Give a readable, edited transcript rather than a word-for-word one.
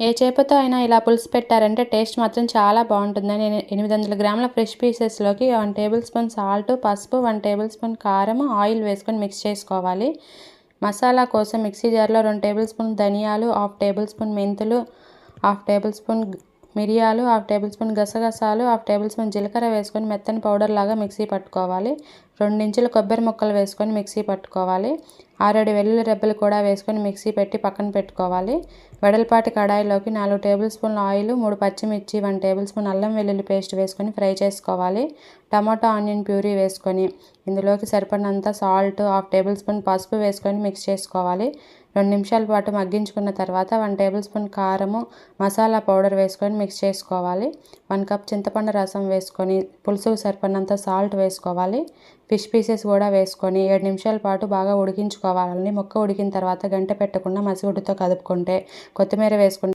ఏ చేపతో అయినా ఇలా పులుసు పెట్టారంటే టేస్ట్ మాత్రం చాలా బాగుంటుందని. 800 గ్రాముల ఫ్రెష్ పీసెస్లోకి 1 టేబుల్ స్పూన్ సాల్ట్, పసుపు, 1 టేబుల్ స్పూన్ కారం, ఆయిల్ వేసుకొని మిక్స్ చేసుకోవాలి. మసాలా కోసం మిక్సీ జార్లో 2 టేబుల్ స్పూన్ ధనియాలు, 1/2 టేబుల్ స్పూన్ మెంతులు, 1/2 టేబుల్ స్పూన్ మిరియాలు, 1/2 టేబుల్ స్పూన్ గసగసాలు, 1/2 టేబుల్ స్పూన్ జీలకర్ర వేసుకొని మెత్తని పౌడర్ లాగా మిక్సీ పట్టుకోవాలి. 2 ఇంచుల కొబ్బరి ముక్కలు వేసుకొని మిక్సీ పట్టుకోవాలి. 6 వెల్లుల్లి రెబ్బలు కూడా వేసుకొని మిక్సీ పెట్టి పక్కన పెట్టుకోవాలి. వెడల్పాటి కడాయిలోకి 4 టేబుల్ స్పూన్ల ఆయిల్, 3 పచ్చిమిర్చి, 1 టేబుల్ స్పూన్ అల్లం వెల్లుల్లి పేస్ట్ వేసుకొని ఫ్రై చేసుకోవాలి. టమాటో ఆనియన్ ప్యూరీ వేసుకొని ఇందులోకి సరిపడినంత సాల్ట్, 1/2 టేబుల్ స్పూన్ పసుపు వేసుకొని మిక్స్ చేసుకోవాలి. 2 నిమిషాల పాటు మగ్గించుకున్న తర్వాత 1 టేబుల్ స్పూన్ కారము, మసాలా పౌడర్ వేసుకొని మిక్స్ చేసుకోవాలి. 1 కప్ చింతపండు రసం వేసుకొని పులుసుకు సరిపడినంత సాల్ట్ వేసుకోవాలి. ఫిష్ పీసెస్ కూడా వేసుకొని 7 నిమిషాల పాటు బాగా ఉడికించుకోవాలండి. ముక్క ఉడికిన తర్వాత గంటె పెట్టకుండా మసిగుడ్డుతో కదుపుకుంటే కొత్తిమీర వేసుకుంటే